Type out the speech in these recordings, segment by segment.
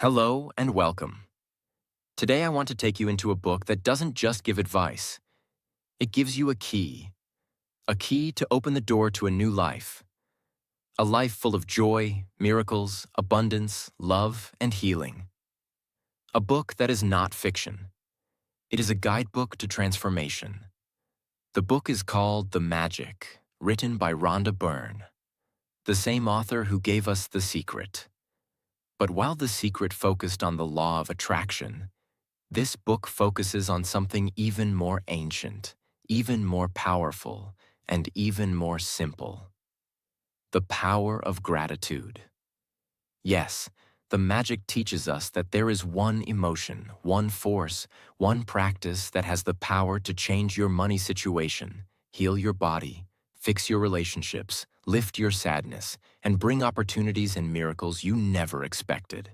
Hello and welcome. Today I want to take you into a book that doesn't just give advice. It gives you a key to open the door to a new life. A life full of joy, miracles, abundance, love, and healing. A book that is not fiction. It is a guidebook to transformation. The book is called The Magic, written by Rhonda Byrne, the same author who gave us The Secret. But while The Secret focused on the law of attraction, this book focuses on something even more ancient, even more powerful, and even more simple. The power of gratitude. Yes, the magic teaches us that there is one emotion, one force, one practice that has the power to change your money situation, heal your body, fix your relationships, lift your sadness, and bring opportunities and miracles you never expected.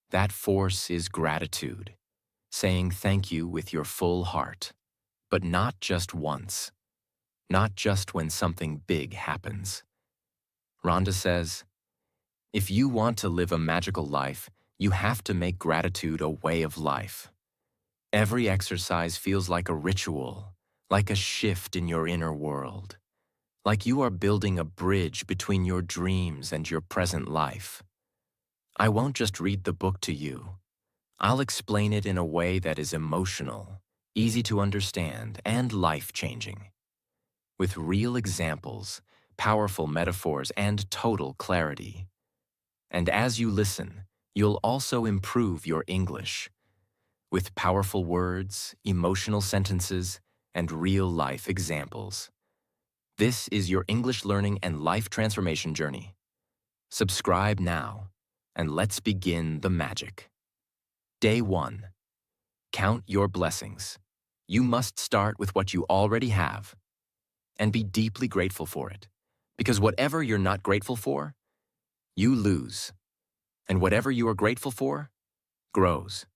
That force is gratitude. Saying thank you with your full heart, but not just once, not just when something big happens. Rhonda says, if you want to live a magical life, you have to make gratitude a way of life. Every exercise feels like a ritual, like a shift in your inner world, like you are building a bridge between your dreams and your present life. I won't just read the book to you. I'll explain it in a way that is emotional, easy to understand, and life-changing. With real examples, powerful metaphors, and total clarity. And as you listen, you'll also improve your English. With powerful words, emotional sentences, and real-life examples. This is your English learning and life transformation journey. Subscribe now, and let's begin the magic. Day 1. Count your blessings. You must start with what you already have and be deeply grateful for it, because whatever you're not grateful for, you lose, and whatever you are grateful for, grows.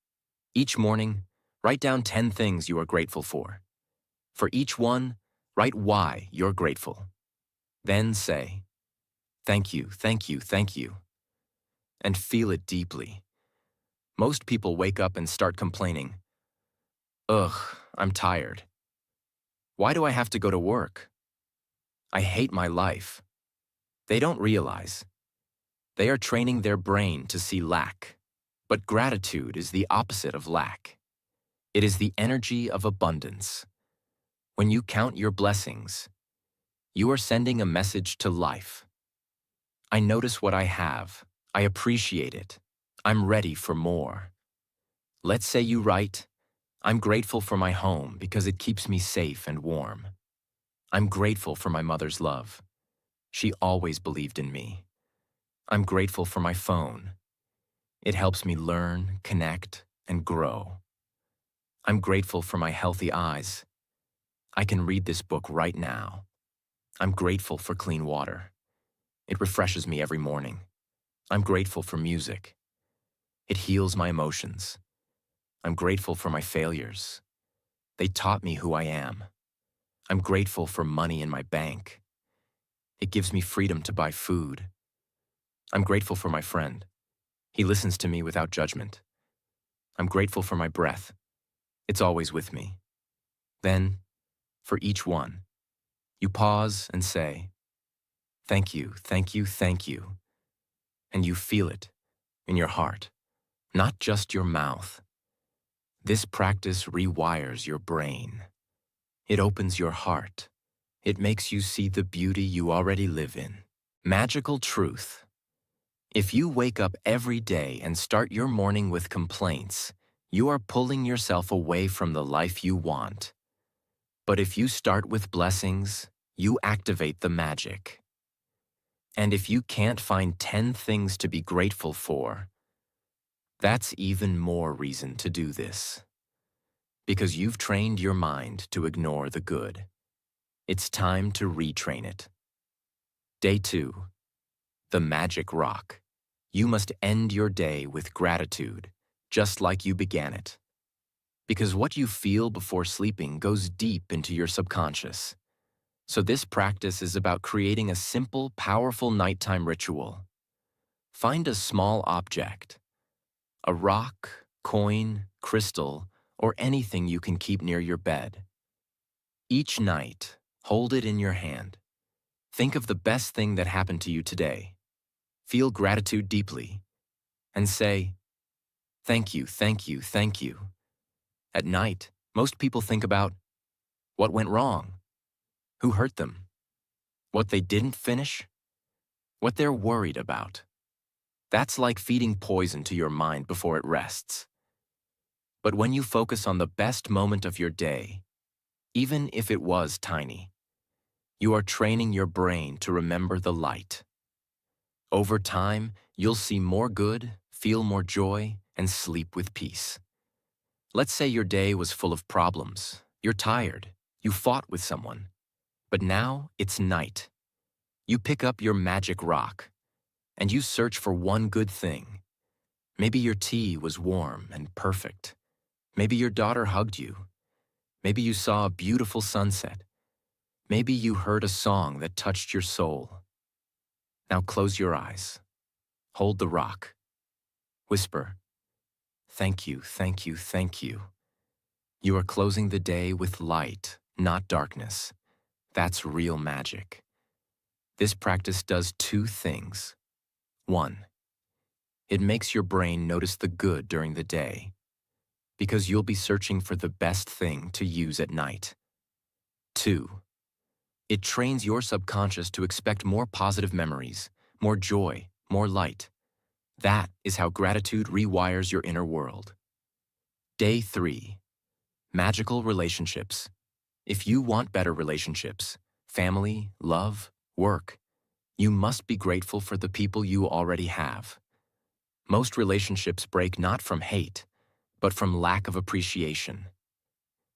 Each morning, write down 10 things you are grateful for. For each one, write why you're grateful. Then say, thank you, thank you, thank you, and feel it deeply. Most people wake up and start complaining. Ugh, I'm tired. Why do I have to go to work? I hate my life. They don't realize. They are training their brain to see lack. But gratitude is the opposite of lack. It is the energy of abundance. When you count your blessings, you are sending a message to life. I notice what I have. I appreciate it. I'm ready for more. Let's say you write, I'm grateful for my home because it keeps me safe and warm. I'm grateful for my mother's love. She always believed in me. I'm grateful for my phone. It helps me learn, connect, and grow. I'm grateful for my healthy eyes. I can read this book right now. I'm grateful for clean water. It refreshes me every morning. I'm grateful for music. It heals my emotions. I'm grateful for my failures. They taught me who I am. I'm grateful for money in my bank. It gives me freedom to buy food. I'm grateful for my friend. He listens to me without judgment. I'm grateful for my breath. It's always with me. Then, for each one, you pause and say, thank you, thank you, thank you. And you feel it in your heart, not just your mouth. This practice rewires your brain. It opens your heart. It makes you see the beauty you already live in. Magical truth. If you wake up every day and start your morning with complaints, you are pulling yourself away from the life you want. But if you start with blessings, you activate the magic. And if you can't find 10 things to be grateful for, that's even more reason to do this. Because you've trained your mind to ignore the good. It's time to retrain it. Day 2. The Magic Rock. You must end your day with gratitude, just like you began it. Because what you feel before sleeping goes deep into your subconscious. So this practice is about creating a simple, powerful nighttime ritual. Find a small object, A rock, coin, crystal, or anything you can keep near your bed. Each night, hold it in your hand. Think of the best thing that happened to you today. Feel gratitude deeply and say, "Thank you, thank you, thank you." At night, most people think about what went wrong, who hurt them, what they didn't finish, what they're worried about. That's like feeding poison to your mind before it rests. But when you focus on the best moment of your day, even if it was tiny, you are training your brain to remember the light. Over time, you'll see more good, feel more joy, and sleep with peace. Let's say your day was full of problems. You're tired. You fought with someone. But now it's night. You pick up your magic rock, and you search for one good thing. Maybe your tea was warm and perfect. Maybe your daughter hugged you. Maybe you saw a beautiful sunset. Maybe you heard a song that touched your soul. Now close your eyes. Hold the rock. Whisper, "Thank you, thank you, thank you." You are closing the day with light, not darkness. That's real magic. This practice does two things. One, it makes your brain notice the good during the day, because you'll be searching for the best thing to use at night. Two, it trains your subconscious to expect more positive memories, more joy, more light. That is how gratitude rewires your inner world. Day 3. Magical relationships. If you want better relationships, family, love, work, you must be grateful for the people you already have. Most relationships break not from hate, but from lack of appreciation.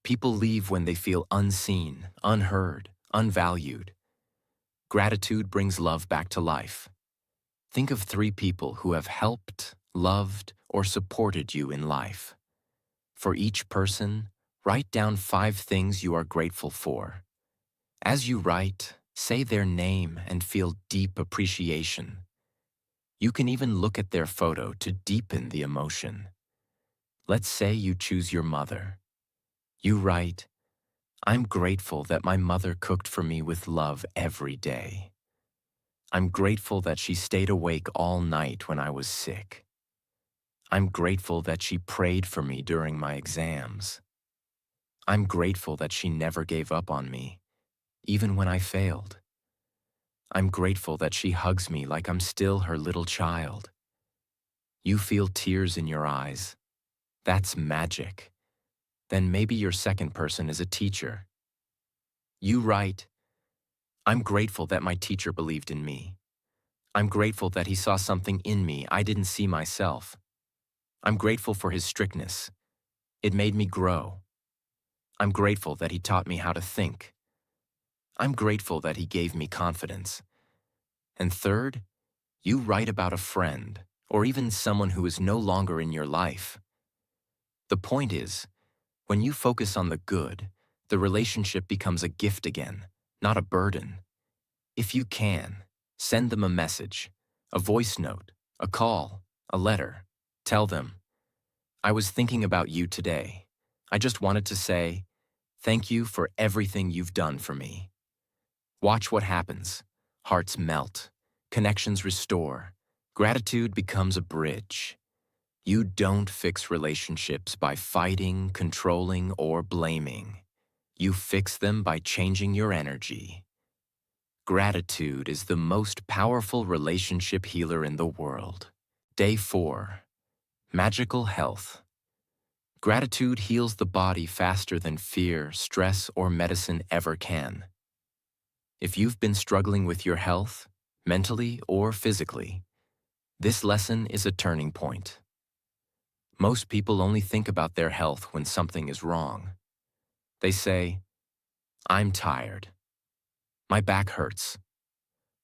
People leave when they feel unseen, unheard, unvalued. Gratitude brings love back to life. Think of 3 people who have helped, loved, or supported you in life. For each person, write down 5 things you are grateful for. As you write, say their name and feel deep appreciation. You can even look at their photo to deepen the emotion. Let's say you choose your mother. You write, "I'm grateful that my mother cooked for me with love every day. I'm grateful that she stayed awake all night when I was sick. I'm grateful that she prayed for me during my exams. I'm grateful that she never gave up on me, even when I failed. I'm grateful that she hugs me like I'm still her little child." You feel tears in your eyes. That's magic. Then maybe your second person is a teacher. You write, "I'm grateful that my teacher believed in me. I'm grateful that he saw something in me I didn't see myself. I'm grateful for his strictness. It made me grow. I'm grateful that he taught me how to think. I'm grateful that he gave me confidence." And third, you write about a friend or even someone who is no longer in your life. The point is, when you focus on the good, the relationship becomes a gift again, not a burden. If you can, send them a message, a voice note, a call, a letter. Tell them, "I was thinking about you today. I just wanted to say, thank you for everything you've done for me." Watch what happens. Hearts melt. Connections restore. Gratitude becomes a bridge. You don't fix relationships by fighting, controlling, or blaming. You fix them by changing your energy. Gratitude is the most powerful relationship healer in the world. Day 4. Magical health. Gratitude heals the body faster than fear, stress, or medicine ever can. If you've been struggling with your health, mentally or physically, this lesson is a turning point. Most people only think about their health when something is wrong. They say, "I'm tired. My back hurts.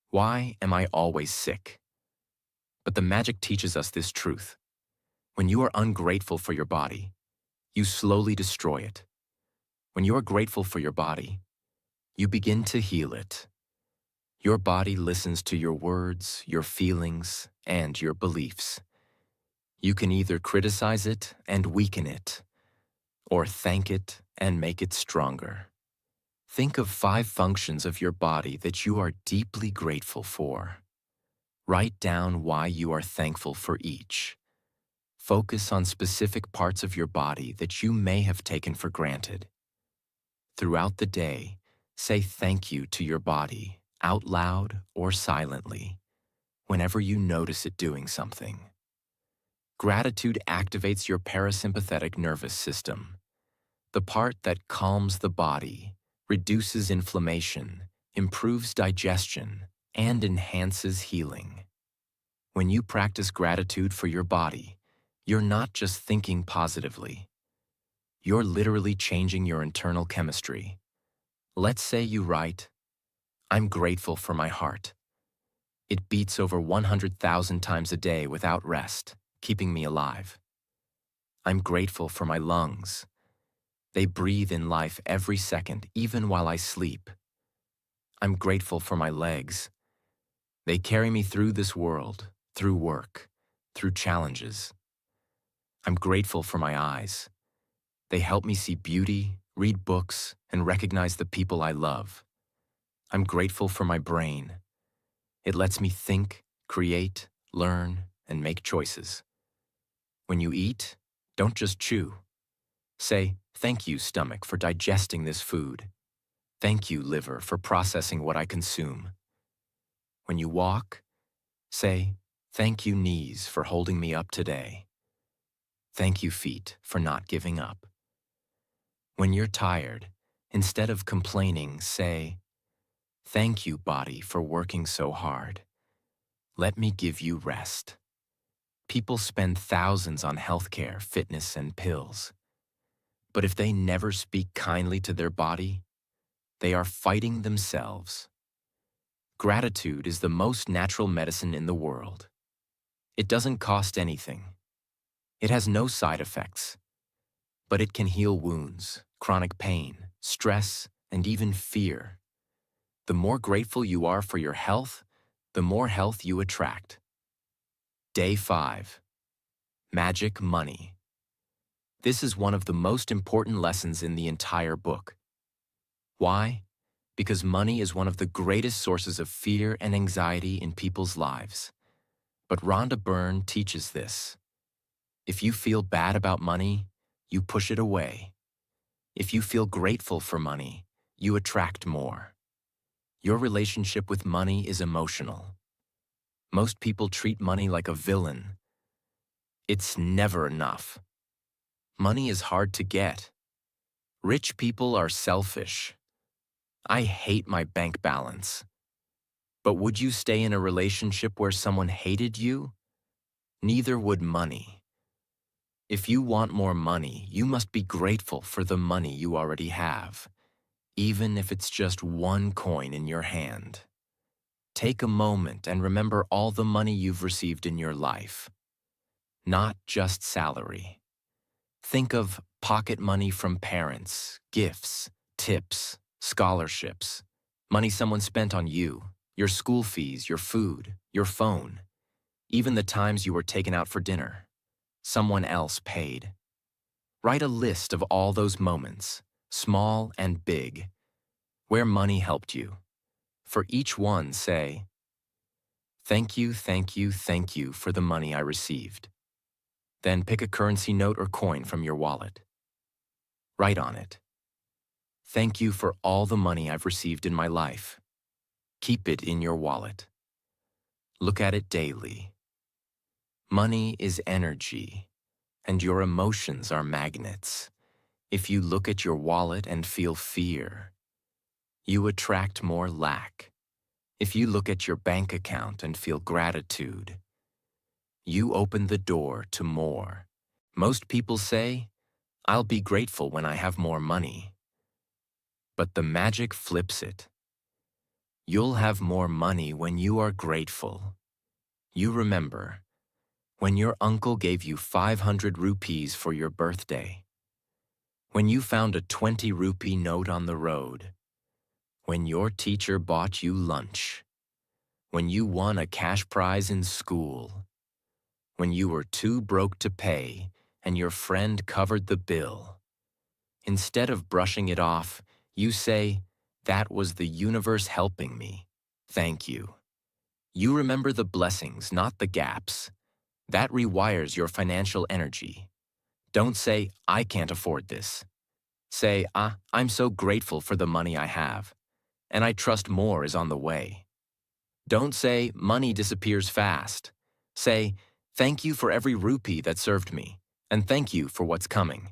Why am I always sick?" But the magic teaches us this truth. When you are ungrateful for your body, you slowly destroy it. When you are grateful for your body, you begin to heal it. Your body listens to your words, your feelings, and your beliefs. You can either criticize it and weaken it, or thank it and make it stronger. Think of 5 functions of your body that you are deeply grateful for. Write down why you are thankful for each. Focus on specific parts of your body that you may have taken for granted. Throughout the day, say thank you to your body, out loud or silently, whenever you notice it doing something. Gratitude activates your parasympathetic nervous system, the part that calms the body, reduces inflammation, improves digestion, and enhances healing. When you practice gratitude for your body, you're not just thinking positively. You're literally changing your internal chemistry. Let's say you write, "I'm grateful for my heart. It beats over 100,000 times a day without rest, keeping me alive. I'm grateful for my lungs. They breathe in life every second, even while I sleep. I'm grateful for my legs. They carry me through this world, through work, through challenges. I'm grateful for my eyes. They help me see beauty, read books, and recognize the people I love. I'm grateful for my brain. It lets me think, create, learn, and make choices. When you eat, don't just chew. Say, thank you, stomach, for digesting this food. Thank you, liver, for processing what I consume. When you walk, say, thank you, knees, for holding me up today. Thank you, feet, for not giving up. When you're tired, instead of complaining, say, thank you, body, for working so hard. Let me give you rest. People spend thousands on healthcare, fitness, and pills. But if they never speak kindly to their body, they are fighting themselves. Gratitude is the most natural medicine in the world. It doesn't cost anything. It has no side effects. But it can heal wounds, chronic pain, stress, and even fear. The more grateful you are for your health, the more health you attract. Day 5. Magic Money. This is one of the most important lessons in the entire book. Why? Because money is one of the greatest sources of fear and anxiety in people's lives. But Rhonda Byrne teaches this. If you feel bad about money, you push it away. If you feel grateful for money, you attract more. Your relationship with money is emotional. Most people treat money like a villain. It's never enough. Money is hard to get. Rich people are selfish. I hate my bank balance. But would you stay in a relationship where someone hated you? Neither would money. If you want more money, you must be grateful for the money you already have, even if it's just one coin in your hand. Take a moment and remember all the money you've received in your life, not just salary. Think of pocket money from parents, gifts, tips, scholarships, money someone spent on you, your school fees, your food, your phone, even the times you were taken out for dinner. Someone else paid. Write a list of all those moments, small and big, where money helped you. For each one, say, thank you, thank you, thank you for the money I received. Then pick a currency note or coin from your wallet. Write on it, thank you for all the money I've received in my life. Keep it in your wallet. Look at it daily. Money is energy, and your emotions are magnets. If you look at your wallet and feel fear, you attract more lack. If you look at your bank account and feel gratitude, you open the door to more. Most people say, I'll be grateful when I have more money. But the magic flips it. You'll have more money when you are grateful. You remember, when your uncle gave you 500 rupees for your birthday, when you found a 20 rupee note on the road, when your teacher bought you lunch, when you won a cash prize in school, when you were too broke to pay and your friend covered the bill. Instead of brushing it off, you say, "That was the universe helping me. Thank you." You remember the blessings, not the gaps. That rewires your financial energy. Don't say, "I can't afford this." Say, "I'm so grateful for the money I have, and I trust more is on the way." Don't say, "Money disappears fast." Say, "Thank you for every rupee that served me, and thank you for what's coming."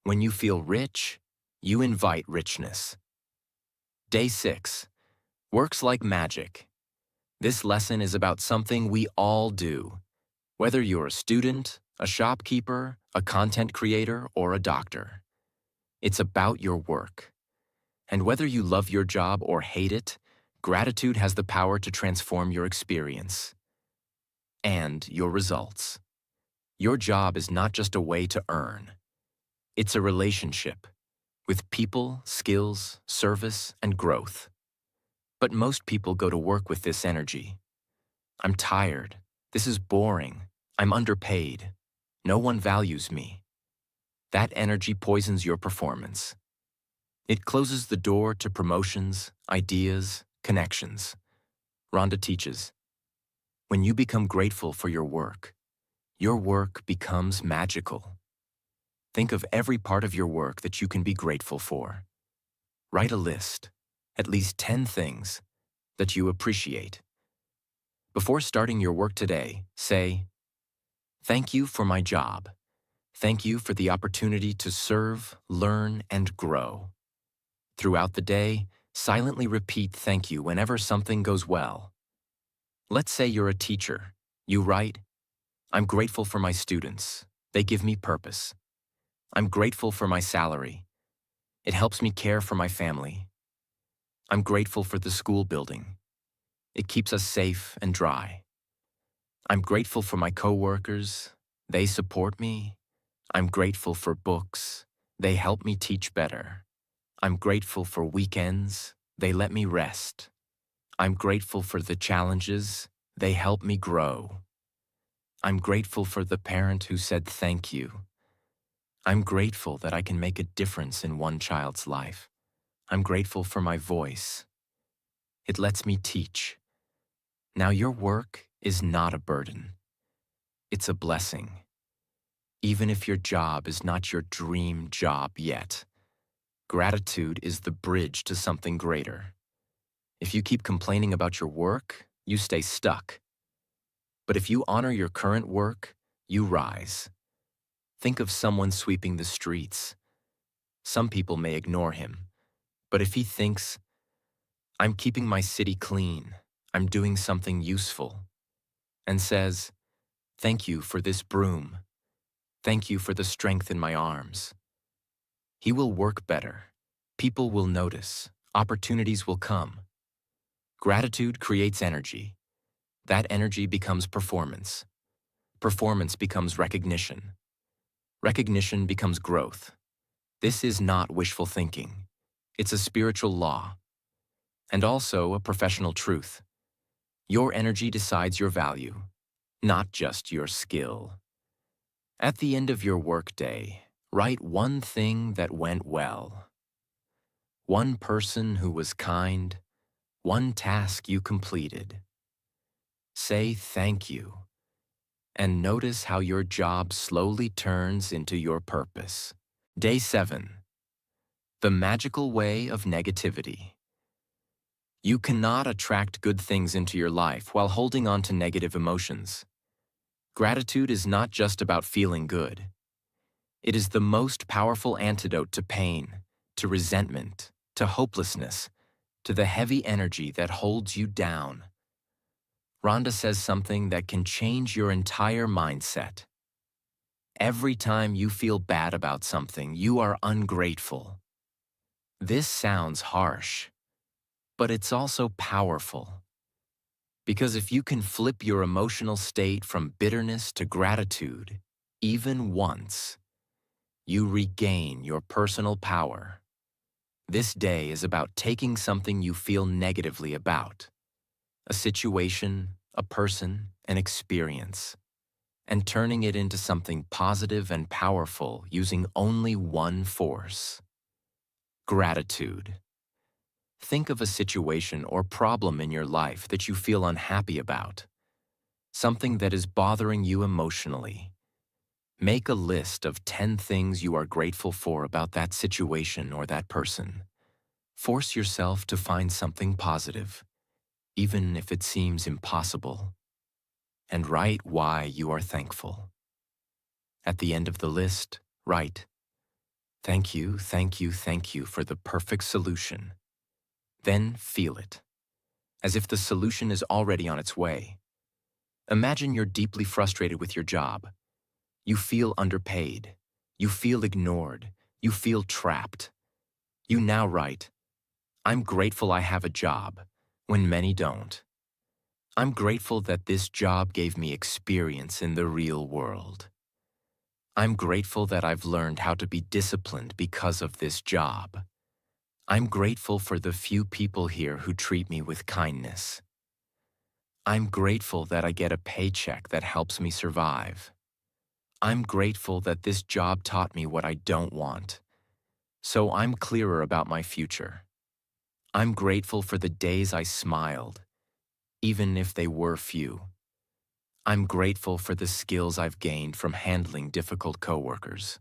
When you feel rich, you invite richness. Day 6. Works like magic. This lesson is about something we all do. Whether you're a student, a shopkeeper, a content creator, or a doctor. It's about your work. And whether you love your job or hate it, gratitude has the power to transform your experience and your results. Your job is not just a way to earn. It's a relationship with people, skills, service, and growth. But most people go to work with this energy. I'm tired. This is boring. I'm underpaid. No one values me. That energy poisons your performance. It closes the door to promotions, ideas, connections. Rhonda teaches, when you become grateful for your work becomes magical. Think of every part of your work that you can be grateful for. Write a list, at least 10 things that you appreciate. Before starting your work today, say, "Thank you for my job. Thank you for the opportunity to serve, learn, and grow." Throughout the day, silently repeat thank you whenever something goes well. Let's say you're a teacher. You write, "I'm grateful for my students. They give me purpose. I'm grateful for my salary. It helps me care for my family. I'm grateful for the school building. It keeps us safe and dry. I'm grateful for my coworkers. They support me. I'm grateful for books. They help me teach better. I'm grateful for weekends. They let me rest. I'm grateful for the challenges. They help me grow. I'm grateful for the parent who said thank you. I'm grateful that I can make a difference in one child's life. I'm grateful for my voice. It lets me teach." Now your work is not a burden. It's a blessing. Even if your job is not your dream job yet, gratitude is the bridge to something greater. If you keep complaining about your work, you stay stuck. But if you honor your current work, you rise. Think of someone sweeping the streets. Some people may ignore him, but if he thinks, "I'm keeping my city clean, I'm doing something useful," and says, "Thank you for this broom. Thank you for the strength in my arms," he will work better. People will notice. Opportunities will come. Gratitude creates energy. That energy becomes performance. Performance becomes recognition. Recognition becomes growth. This is not wishful thinking. It's a spiritual law. And also a professional truth. Your energy decides your value, not just your skill. At the end of your workday, write one thing that went well. One person who was kind. One task you completed. Say thank you, and notice how your job slowly turns into your purpose. Day 7. The magical way of negativity. You cannot attract good things into your life while holding on to negative emotions. Gratitude is not just about feeling good. It is the most powerful antidote to pain, to resentment, to hopelessness, to the heavy energy that holds you down. Rhonda says something that can change your entire mindset. Every time you feel bad about something, you are ungrateful. This sounds harsh, but it's also powerful. Because if you can flip your emotional state from bitterness to gratitude, even once, you regain your personal power. This day is about taking something you feel negatively about, a situation, a person, an experience, and turning it into something positive and powerful using only one force: gratitude. Think of a situation or problem in your life that you feel unhappy about, something that is bothering you emotionally. Make a list of 10 things you are grateful for about that situation or that person. Force yourself to find something positive, even if it seems impossible, and write why you are thankful. At the end of the list, write, "Thank you, thank you, thank you for the perfect solution." Then feel it, as if the solution is already on its way. Imagine you're deeply frustrated with your job. You feel underpaid. You feel ignored. You feel trapped. You now write, "I'm grateful I have a job," when many don't. "I'm grateful that this job gave me experience in the real world. I'm grateful that I've learned how to be disciplined because of this job. I'm grateful for the few people here who treat me with kindness. I'm grateful that I get a paycheck that helps me survive. I'm grateful that this job taught me what I don't want, so I'm clearer about my future. I'm grateful for the days I smiled, even if they were few. I'm grateful for the skills I've gained from handling difficult coworkers.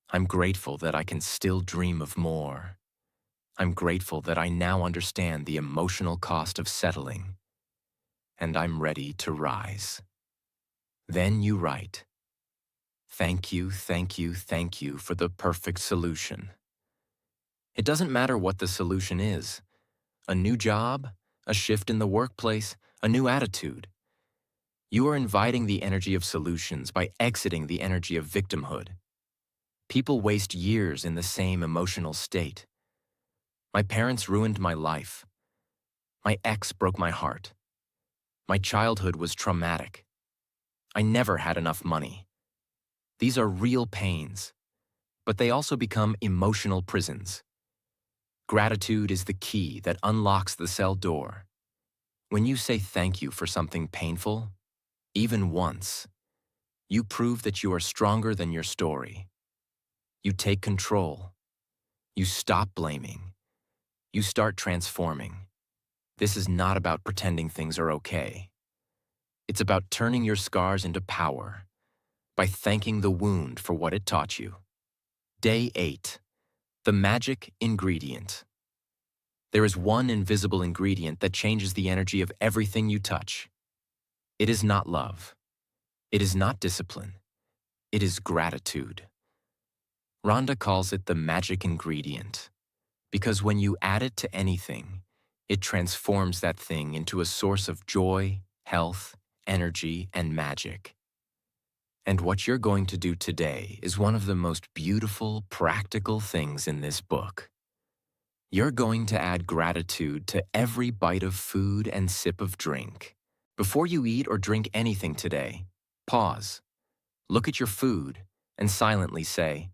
I'm grateful that I can still dream of more. I'm grateful that I now understand the emotional cost of settling, and I'm ready to rise." Then you write, "Thank you, thank you, thank you for the perfect solution." It doesn't matter what the solution is: a new job, a shift in the workplace, a new attitude. You are inviting the energy of solutions by exiting the energy of victimhood. People waste years in the same emotional state. My parents ruined my life. My ex broke my heart. My childhood was traumatic. I never had enough money. These are real pains, but they also become emotional prisons. Gratitude is the key that unlocks the cell door. When you say thank you for something painful, even once, you prove that you are stronger than your story. You take control. You stop blaming. You start transforming. This is not about pretending things are okay. It's about turning your scars into power by thanking the wound for what it taught you. Day 8. The magic ingredient. There is one invisible ingredient that changes the energy of everything you touch. It is not love. It is not discipline. It is gratitude. Rhonda calls it the magic ingredient because when you add it to anything, it transforms that thing into a source of joy, health, energy, and magic. And what you're going to do today is one of the most beautiful, practical things in this book. You're going to add gratitude to every bite of food and sip of drink. Before you eat or drink anything today, pause, look at your food, and silently say,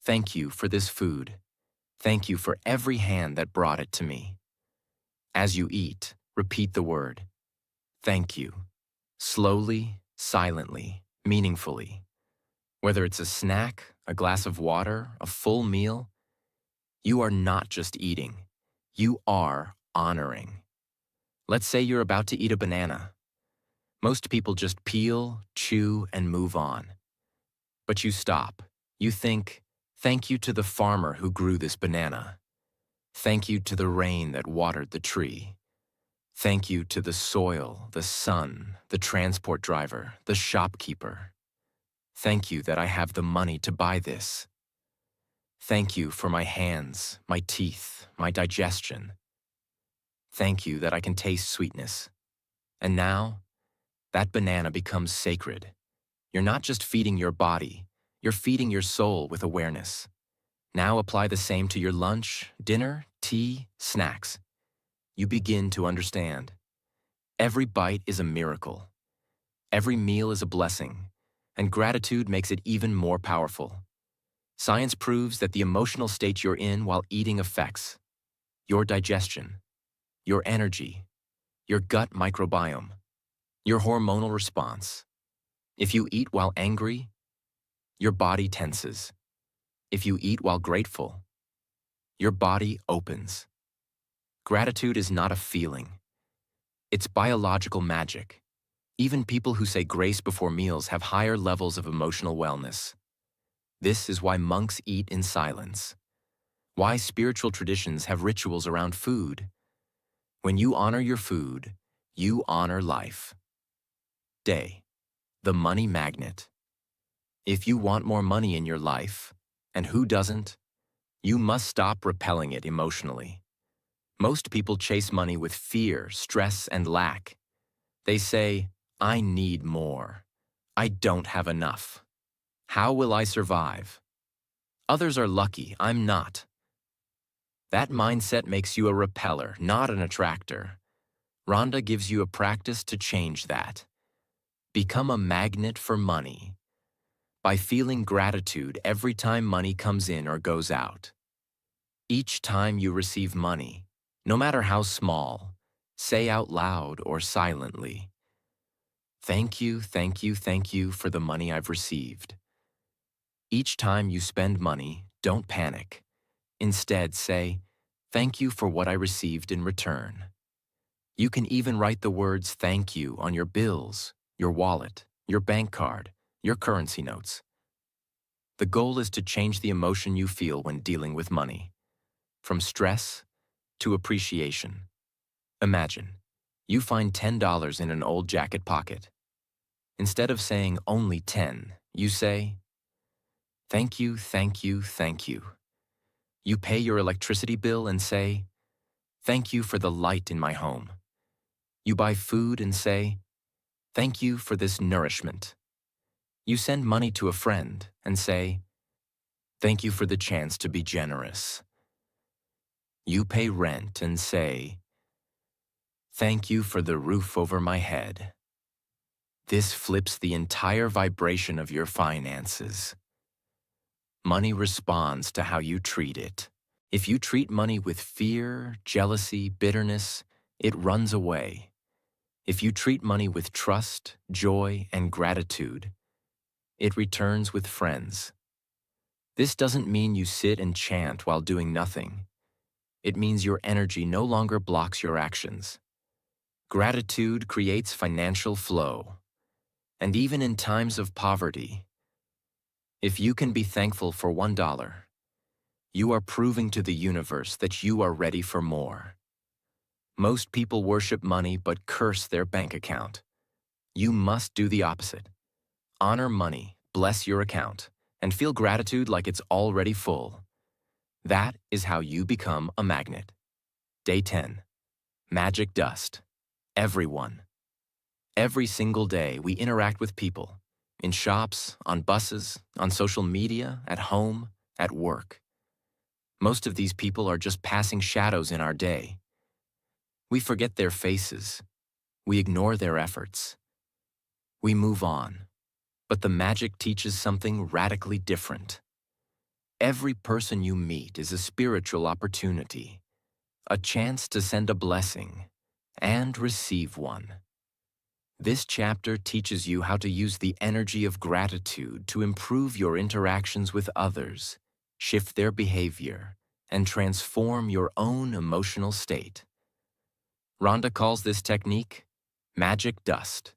"Thank you for this food. Thank you for every hand that brought it to me." As you eat, repeat the word, "Thank you." Slowly, silently, meaningfully. Whether it's a snack, a glass of water, a full meal, you are not just eating. You are honoring. Let's say you're about to eat a banana. Most people just peel, chew, and move on. But you stop. You think, "Thank you to the farmer who grew this banana. Thank you to the rain that watered the tree. Thank you to the soil, the sun, the transport driver, the shopkeeper. Thank you that I have the money to buy this. Thank you for my hands, my teeth, my digestion. Thank you that I can taste sweetness." And now, that banana becomes sacred. You're not just feeding your body, you're feeding your soul with awareness. Now apply the same to your lunch, dinner, tea, snacks. You begin to understand. Every bite is a miracle. Every meal is a blessing, and gratitude makes it even more powerful. Science proves that the emotional state you're in while eating affects your digestion, your energy, your gut microbiome, your hormonal response. If you eat while angry, your body tenses. If you eat while grateful, your body opens. Gratitude is not a feeling. It's biological magic. Even people who say grace before meals have higher levels of emotional wellness. This is why monks eat in silence. Why spiritual traditions have rituals around food. When you honor your food, you honor life. Day. The money magnet. If you want more money in your life, and who doesn't, you must stop repelling it emotionally. Most people chase money with fear, stress, and lack. They say, I need more. I don't have enough. How will I survive? Others are lucky, I'm not. That mindset makes you a repeller, not an attractor. Rhonda gives you a practice to change that. Become a magnet for money by feeling gratitude every time money comes in or goes out. Each time you receive money, no matter how small, say out loud or silently, thank you, thank you, thank you for the money I've received. Each time you spend money, don't panic. Instead, say, thank you for what I received in return. You can even write the words thank you on your bills, your wallet, your bank card, your currency notes. The goal is to change the emotion you feel when dealing with money, from stress to appreciation. Imagine, you find $10 in an old jacket pocket. Instead of saying only 10, you say, thank you, thank you, thank you. You pay your electricity bill and say, thank you for the light in my home. You buy food and say, thank you for this nourishment. You send money to a friend and say, thank you for the chance to be generous. You pay rent and say, thank you for the roof over my head. This flips the entire vibration of your finances. Money responds to how you treat it. If you treat money with fear, jealousy, bitterness, it runs away. If you treat money with trust, joy, and gratitude, it returns with friends. This doesn't mean you sit and chant while doing nothing. It means your energy no longer blocks your actions. Gratitude creates financial flow. And even in times of poverty, if you can be thankful for $1, you are proving to the universe that you are ready for more. Most people worship money but curse their bank account. You must do the opposite. Honor money, bless your account, and feel gratitude like it's already full. That is how you become a magnet. Day 10. Magic dust. Everyone. Every single day, we interact with people. In shops, on buses, on social media, at home, at work. Most of these people are just passing shadows in our day. We forget their faces. We ignore their efforts. We move on. But the magic teaches something radically different. Every person you meet is a spiritual opportunity, a chance to send a blessing and receive one. This chapter teaches you how to use the energy of gratitude to improve your interactions with others, shift their behavior, and transform your own emotional state. Rhonda calls this technique magic dust.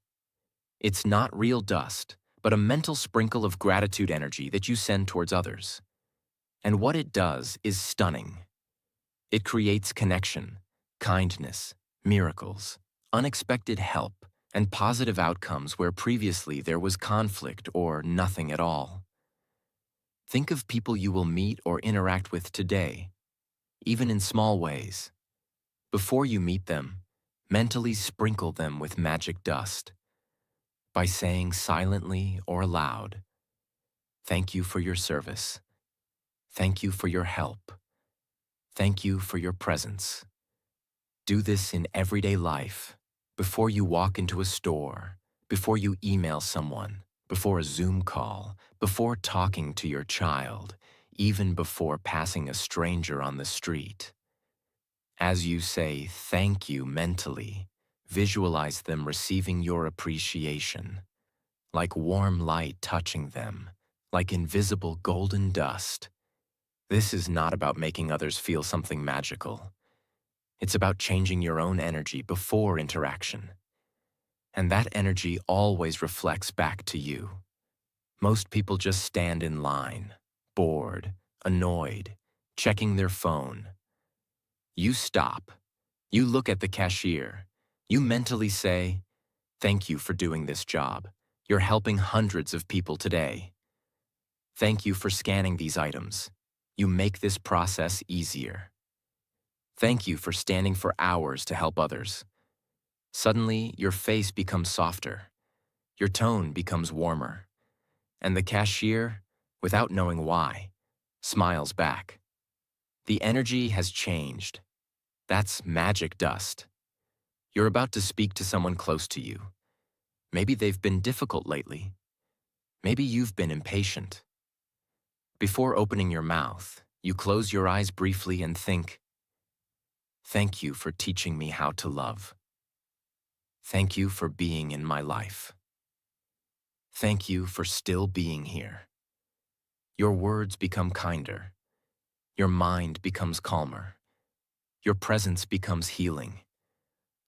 It's not real dust, but a mental sprinkle of gratitude energy that you send towards others. And what it does is stunning. It creates connection, kindness, miracles, unexpected help, and positive outcomes where previously there was conflict or nothing at all. Think of people you will meet or interact with today, even in small ways. Before you meet them, mentally sprinkle them with magic dust by saying silently or aloud, thank you for your service. Thank you for your help. Thank you for your presence. Do this in everyday life, before you walk into a store, before you email someone, before a Zoom call, before talking to your child, even before passing a stranger on the street. As you say thank you mentally, visualize them receiving your appreciation, like warm light touching them, like invisible golden dust. This is not about making others feel something magical. It's about changing your own energy before interaction. And that energy always reflects back to you. Most people just stand in line, bored, annoyed, checking their phone. You stop. You look at the cashier. You mentally say, "Thank you for doing this job. You're helping hundreds of people today. Thank you for scanning these items. You make this process easier. Thank you for standing for hours to help others." Suddenly, your face becomes softer. Your tone becomes warmer. And the cashier, without knowing why, smiles back. The energy has changed. That's magic dust. You're about to speak to someone close to you. Maybe they've been difficult lately. Maybe you've been impatient. Before opening your mouth, you close your eyes briefly and think, "Thank you for teaching me how to love. Thank you for being in my life. Thank you for still being here." Your words become kinder. Your mind becomes calmer. Your presence becomes healing.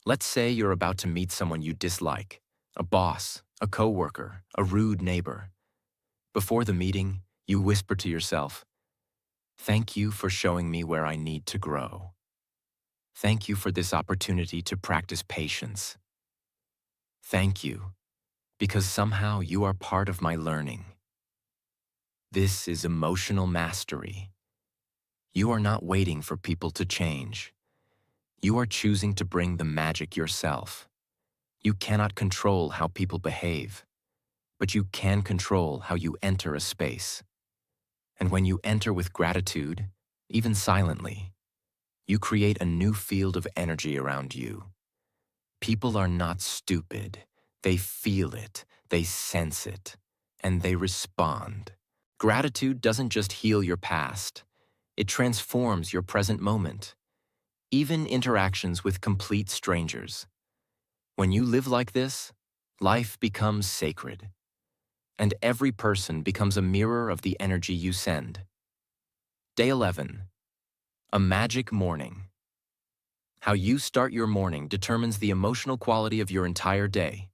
Let's say you're about to meet someone you dislike, a boss, a coworker, a rude neighbor. Before the meeting, you whisper to yourself, "Thank you for showing me where I need to grow. Thank you for this opportunity to practice patience. Thank you, because somehow you are part of my learning." This is emotional mastery. You are not waiting for people to change. You are choosing to bring the magic yourself. You cannot control how people behave, but you can control how you enter a space. And when you enter with gratitude, even silently, you create a new field of energy around you. People are not stupid. They feel it, they sense it, and they respond. Gratitude doesn't just heal your past, it transforms your present moment. Even interactions with complete strangers. When you live like this, life becomes sacred, and every person becomes a mirror of the energy you send. Day 11. A magic morning. How you start your morning determines the emotional quality of your entire day.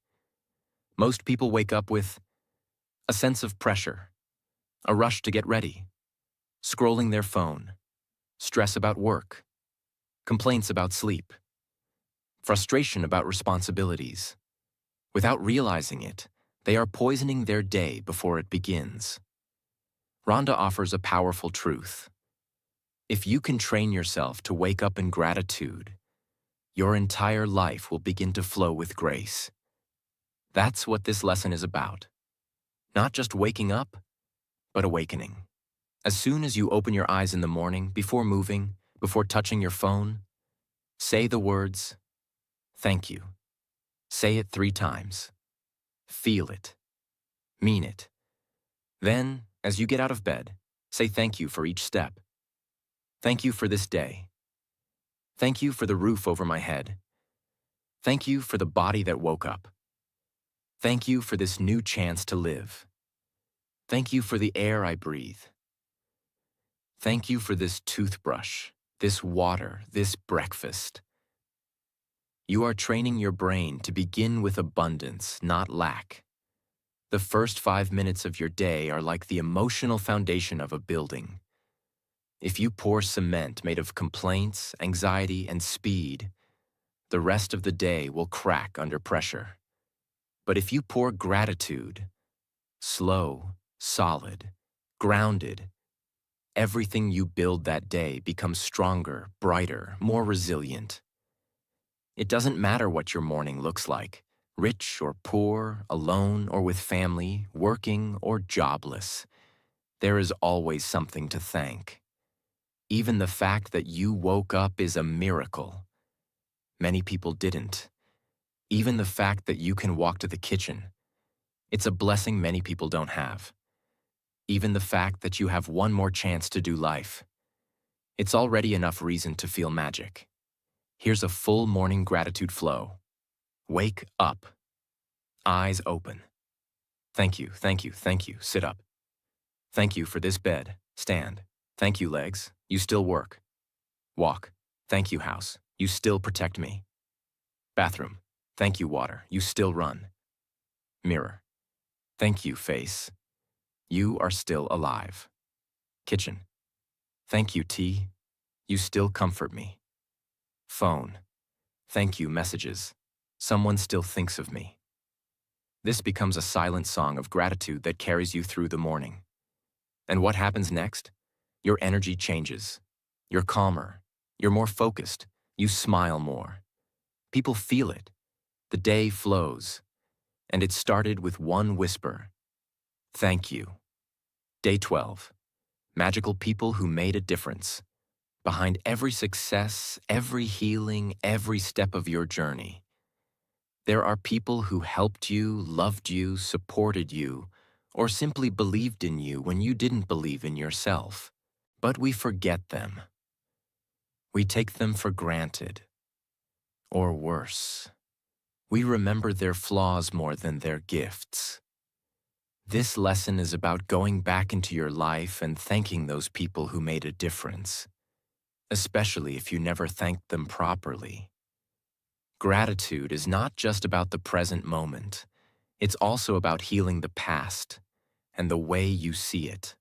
Most people wake up with a sense of pressure, a rush to get ready, scrolling their phone, stress about work, complaints about sleep, frustration about responsibilities. Without realizing it, they are poisoning their day before it begins. Rhonda offers a powerful truth. If you can train yourself to wake up in gratitude, your entire life will begin to flow with grace. That's what this lesson is about. Not just waking up, but awakening. As soon as you open your eyes in the morning, before moving, before touching your phone, say the words, "Thank you." Say it 3 times. Feel it. Mean it. Then, as you get out of bed, say thank you for each step. Thank you for this day. Thank you for the roof over my head. Thank you for the body that woke up. Thank you for this new chance to live. Thank you for the air I breathe. Thank you for this toothbrush, this water, this breakfast. You are training your brain to begin with abundance, not lack. The first 5 minutes of your day are like the emotional foundation of a building. If you pour cement made of complaints, anxiety, and speed, the rest of the day will crack under pressure. But if you pour gratitude, slow, solid, grounded, everything you build that day becomes stronger, brighter, more resilient. It doesn't matter what your morning looks like, rich or poor, alone or with family, working or jobless. There is always something to thank. Even the fact that you woke up is a miracle. Many people didn't. Even the fact that you can walk to the kitchen, it's a blessing many people don't have. Even the fact that you have one more chance to do life, it's already enough reason to feel magic. Here's a full morning gratitude flow. Wake up. Eyes open. Thank you, thank you, thank you. Sit up. Thank you for this bed. Stand. Thank you, legs. You still work. Walk. Thank you, house. You still protect me. Bathroom. Thank you, water. You still run. Mirror. Thank you, face. You are still alive. Kitchen. Thank you, tea. You still comfort me. Phone. Thank you, messages. Someone still thinks of me. This becomes a silent song of gratitude that carries you through the morning. And what happens next? Your energy changes. You're calmer. You're more focused. You smile more. People feel it. The day flows. And it started with one whisper. Thank you. Day 12. Magical people who made a difference. Behind every success, every healing, every step of your journey, there are people who helped you, loved you, supported you, or simply believed in you when you didn't believe in yourself. But we forget them. We take them for granted. Or worse, we remember their flaws more than their gifts. This lesson is about going back into your life and thanking those people who made a difference, especially if you never thanked them properly. Gratitude is not just about the present moment. It's also about healing the past and the way you see it.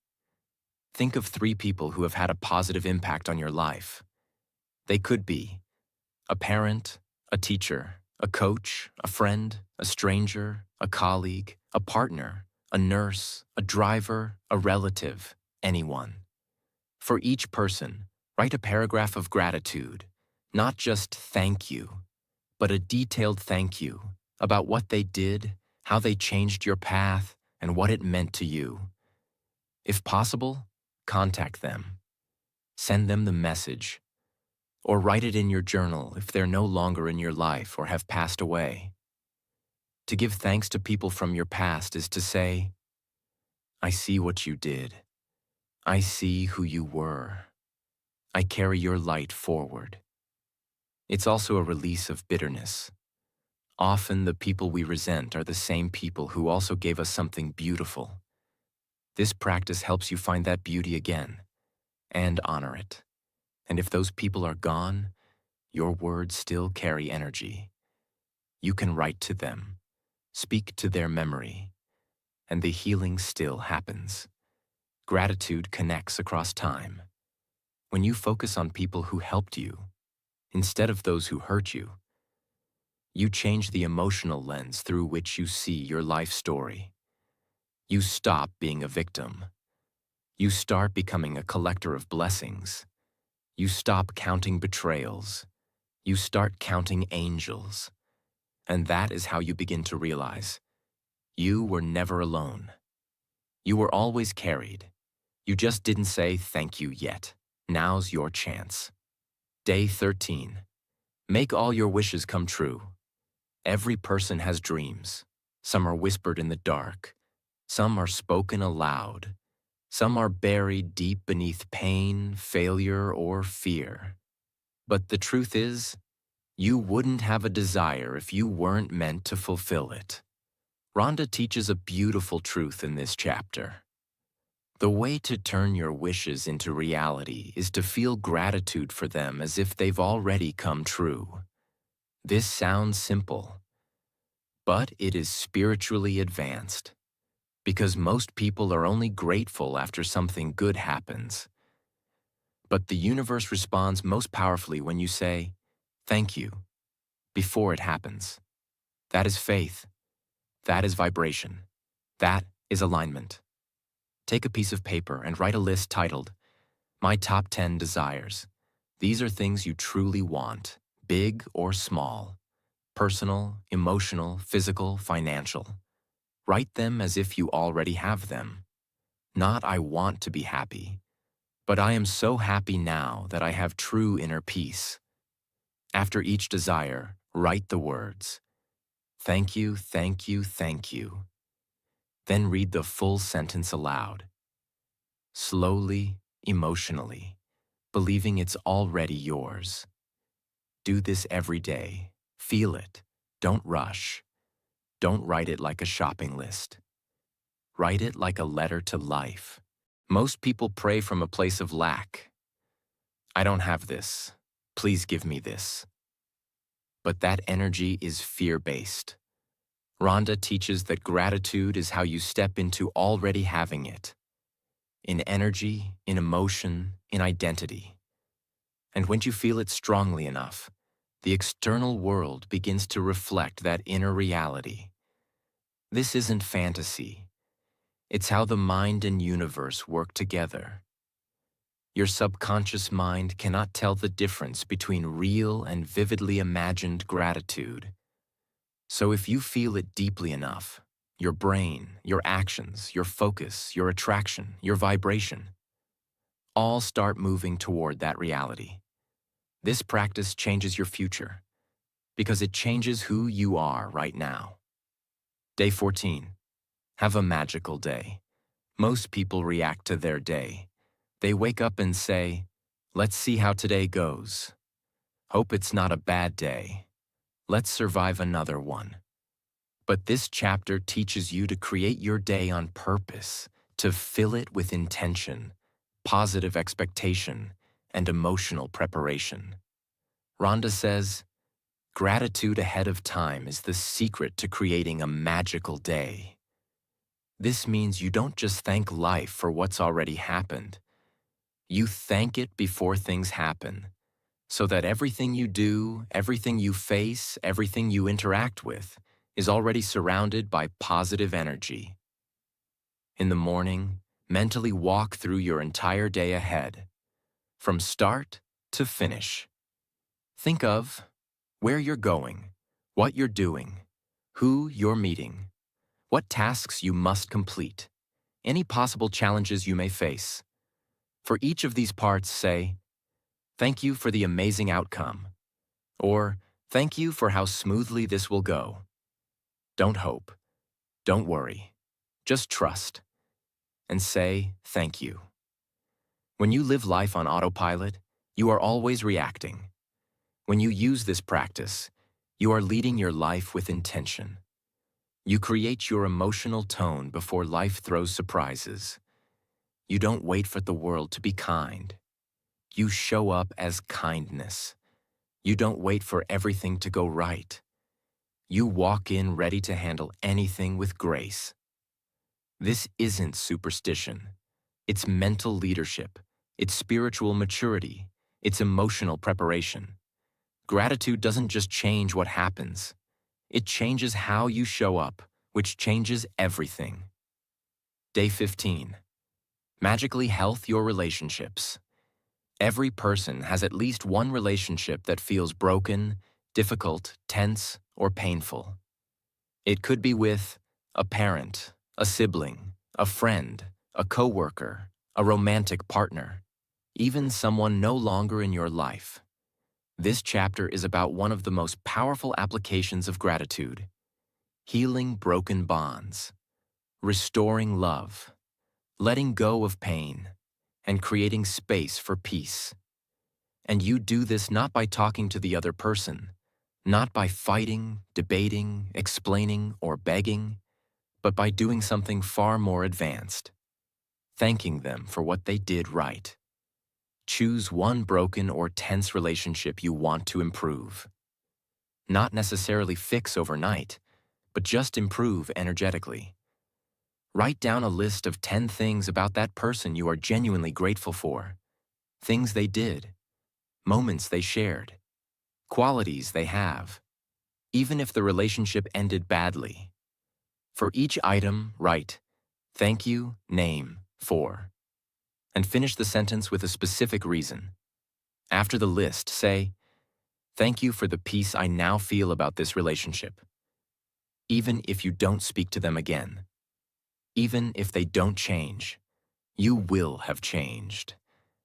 Think of 3 people who have had a positive impact on your life. They could be a parent, a teacher, a coach, a friend, a stranger, a colleague, a partner, a nurse, a driver, a relative, anyone. For each person, write a paragraph of gratitude, not just thank you, but a detailed thank you about what they did, how they changed your path, and what it meant to you. If possible, contact them. Send them the message. Or write it in your journal if they're no longer in your life or have passed away. To give thanks to people from your past is to say, I see what you did. I see who you were. I carry your light forward. It's also a release of bitterness. Often the people we resent are the same people who also gave us something beautiful. This practice helps you find that beauty again and honor it. And if those people are gone, your words still carry energy. You can write to them, speak to their memory, and the healing still happens. Gratitude connects across time. When you focus on people who helped you, instead of those who hurt you, you change the emotional lens through which you see your life story. You stop being a victim. You start becoming a collector of blessings. You stop counting betrayals. You start counting angels. And that is how you begin to realize you were never alone. You were always carried. You just didn't say thank you yet. Now's your chance. Day 13. Make all your wishes come true. Every person has dreams. Some are whispered in the dark. Some are spoken aloud. Some are buried deep beneath pain, failure, or fear. But the truth is, you wouldn't have a desire if you weren't meant to fulfill it. Rhonda teaches a beautiful truth in this chapter. The way to turn your wishes into reality is to feel gratitude for them as if they've already come true. This sounds simple, but it is spiritually advanced, because most people are only grateful after something good happens. But the universe responds most powerfully when you say, thank you, before it happens. That is faith. That is vibration. That is alignment. Take a piece of paper and write a list titled, My Top 10 Desires. These are things you truly want, big or small, personal, emotional, physical, financial. Write them as if you already have them. Not I want to be happy, but I am so happy now that I have true inner peace. After each desire, write the words, thank you, thank you, thank you. Then read the full sentence aloud. Slowly, emotionally, believing it's already yours. Do this every day. Feel it. Don't rush. Don't write it like a shopping list. Write it like a letter to life. Most people pray from a place of lack. I don't have this. Please give me this. But that energy is fear-based. Rhonda teaches that gratitude is how you step into already having it. In energy, in emotion, in identity. And when you feel it strongly enough, the external world begins to reflect that inner reality. This isn't fantasy. It's how the mind and universe work together. Your subconscious mind cannot tell the difference between real and vividly imagined gratitude. So if you feel it deeply enough, your brain, your actions, your focus, your attraction, your vibration, all start moving toward that reality. This practice changes your future because it changes who you are right now. Day 14. Have a magical day. Most people react to their day. They wake up and say, "Let's see how today goes. Hope it's not a bad day. Let's survive another one." But this chapter teaches you to create your day on purpose, to fill it with intention, positive expectation, and emotional preparation. Rhonda says, gratitude ahead of time is the secret to creating a magical day. This means you don't just thank life for what's already happened. You thank it before things happen, so that everything you do, everything you face, everything you interact with is already surrounded by positive energy. In the morning, mentally walk through your entire day ahead, from start to finish. Think of where you're going, what you're doing, who you're meeting, what tasks you must complete, any possible challenges you may face. For each of these parts, say, "Thank you for the amazing outcome," or "Thank you for how smoothly this will go." Don't hope, don't worry, just trust, and say thank you. When you live life on autopilot, you are always reacting. When you use this practice, you are leading your life with intention. You create your emotional tone before life throws surprises. You don't wait for the world to be kind. You show up as kindness. You don't wait for everything to go right. You walk in ready to handle anything with grace. This isn't superstition. It's mental leadership. It's spiritual maturity. It's emotional preparation. Gratitude doesn't just change what happens. It changes how you show up, which changes everything. Day 15. Magically health your relationships. Every person has at least one relationship that feels broken, difficult, tense, or painful. It could be with a parent, a sibling, a friend, a coworker, a romantic partner, even someone no longer in your life. This chapter is about one of the most powerful applications of gratitude: healing broken bonds, restoring love, letting go of pain, and creating space for peace. And you do this not by talking to the other person, not by fighting, debating, explaining, or begging, but by doing something far more advanced: thanking them for what they did right. Choose one broken or tense relationship you want to improve. Not necessarily fix overnight, but just improve energetically. Write down a list of 10 things about that person you are genuinely grateful for. Things they did, moments they shared, qualities they have, even if the relationship ended badly. For each item, write, "Thank you, name, for," and finish the sentence with a specific reason. After the list, say, "Thank you for the peace I now feel about this relationship." Even if you don't speak to them again, even if they don't change, you will have changed,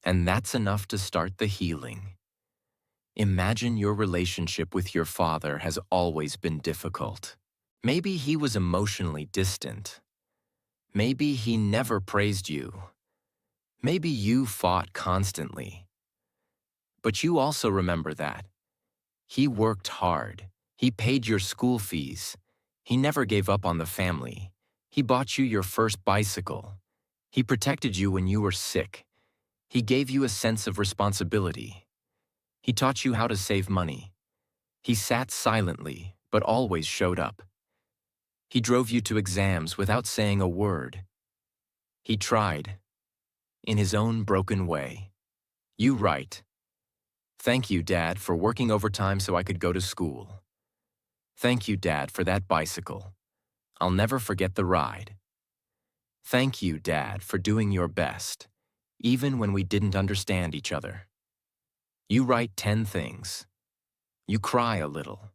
and that's enough to start the healing. Imagine your relationship with your father has always been difficult. Maybe he was emotionally distant. Maybe he never praised you. Maybe you fought constantly. But you also remember that he worked hard. He paid your school fees. He never gave up on the family. He bought you your first bicycle. He protected you when you were sick. He gave you a sense of responsibility. He taught you how to save money. He sat silently, but always showed up. He drove you to exams without saying a word. He tried, in his own broken way. You write, "Thank you, Dad, for working overtime so I could go to school. Thank you, Dad, for that bicycle. I'll never forget the ride. Thank you, Dad, for doing your best, even when we didn't understand each other." You write 10 things. You cry a little.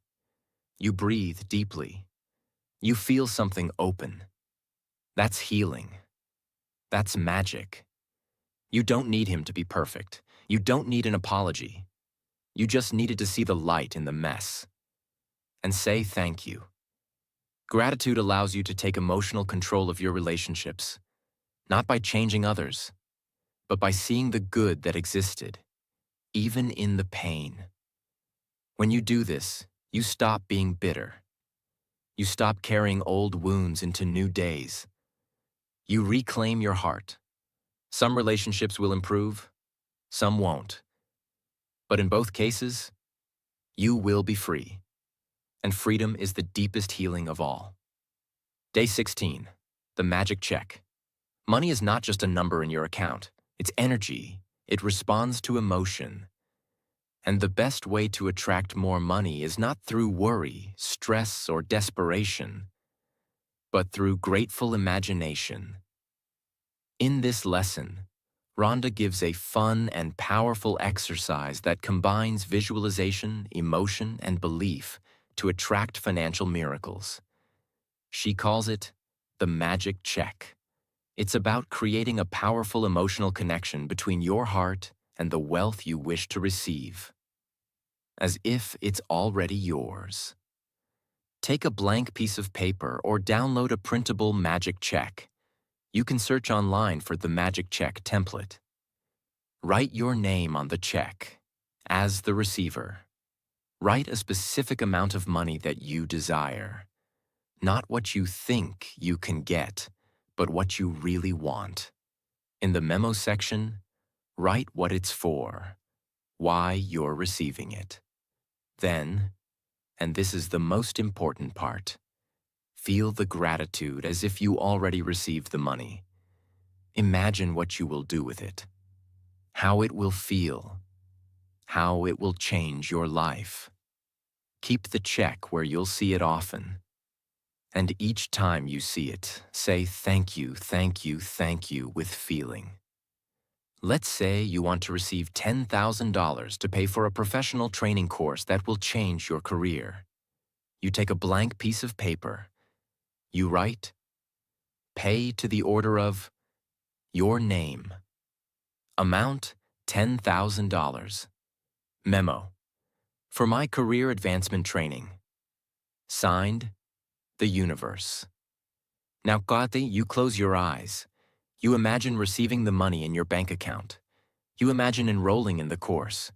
You breathe deeply. You feel something open. That's healing. That's magic. You don't need him to be perfect. You don't need an apology. You just needed to see the light in the mess. And say thank you. Gratitude allows you to take emotional control of your relationships, not by changing others, but by seeing the good that existed, even in the pain. When you do this, you stop being bitter. You stop carrying old wounds into new days. You reclaim your heart. Some relationships will improve, some won't. But in both cases, you will be free. And freedom is the deepest healing of all. Day 16, the magic check. Money is not just a number in your account. It's energy. It responds to emotion. And the best way to attract more money is not through worry, stress, or desperation, but through grateful imagination. In this lesson, Rhonda gives a fun and powerful exercise that combines visualization, emotion, and belief to attract financial miracles. She calls it the magic check. It's about creating a powerful emotional connection between your heart and the wealth you wish to receive, as if it's already yours. Take a blank piece of paper or download a printable magic check. You can search online for the magic check template. Write your name on the check as the receiver. Write a specific amount of money that you desire. Not what you think you can get, but what you really want. In the memo section, write what it's for, why you're receiving it. Then, and this is the most important part, feel the gratitude as if you already received the money. Imagine what you will do with it, how it will feel, how it will change your life. Keep the check where you'll see it often. And each time you see it, say thank you, thank you, thank you with feeling. Let's say you want to receive $10,000 to pay for a professional training course that will change your career. You take a blank piece of paper. You write, "Pay to the order of your name. Amount $10,000. Memo. For my career advancement training. Signed, the universe." Now, Kati, you close your eyes. You imagine receiving the money in your bank account. You imagine enrolling in the course.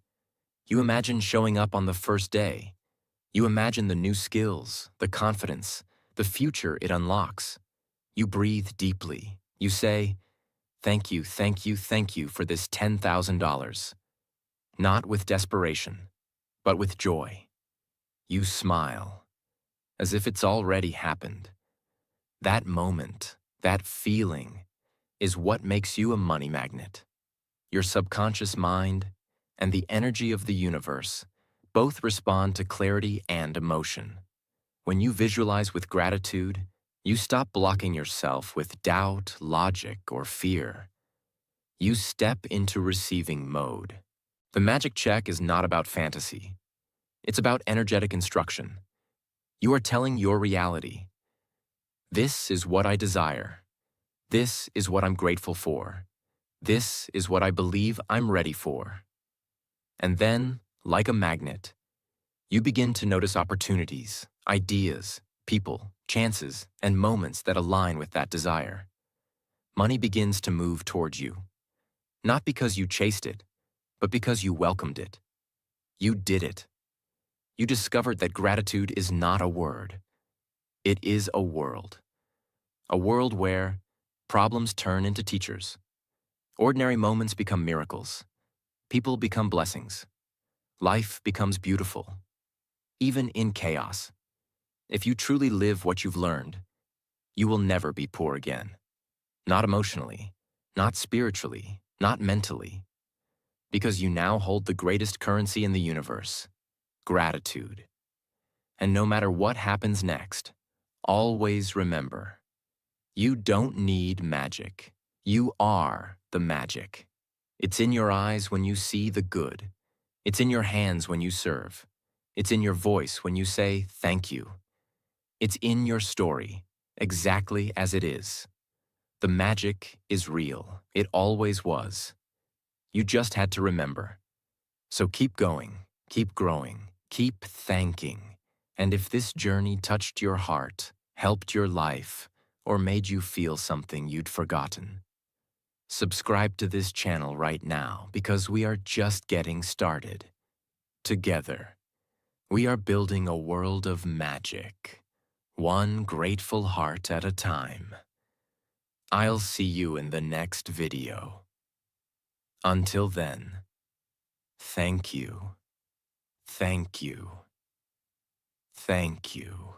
You imagine showing up on the first day. You imagine the new skills, the confidence, the future it unlocks. You breathe deeply. You say, "Thank you, thank you, thank you for this $10,000. Not with desperation, but with joy. You smile, as if it's already happened. That moment, that feeling, is what makes you a money magnet. Your subconscious mind and the energy of the universe both respond to clarity and emotion. When you visualize with gratitude, you stop blocking yourself with doubt, logic, or fear. You step into receiving mode. The magic check is not about fantasy. It's about energetic instruction. You are telling your reality, "This is what I desire. This is what I'm grateful for. This is what I believe I'm ready for." And then, like a magnet, you begin to notice opportunities, ideas, people, chances, and moments that align with that desire. Money begins to move towards you, not because you chased it, but because you welcomed it. You did it. You discovered that gratitude is not a word. It is a world. A world where problems turn into teachers, ordinary moments become miracles, people become blessings, life becomes beautiful, even in chaos. If you truly live what you've learned, you will never be poor again. Not emotionally, not spiritually, not mentally, because you now hold the greatest currency in the universe, gratitude. And no matter what happens next, always remember, you don't need magic. You are the magic. It's in your eyes when you see the good. It's in your hands when you serve. It's in your voice when you say thank you. It's in your story, exactly as it is. The magic is real. It always was. You just had to remember. So keep going, keep growing, keep thanking. And if this journey touched your heart, helped your life, or made you feel something you'd forgotten, subscribe to this channel right now because we are just getting started. Together, we are building a world of magic, one grateful heart at a time. I'll see you in the next video. Until then, thank you, thank you, thank you.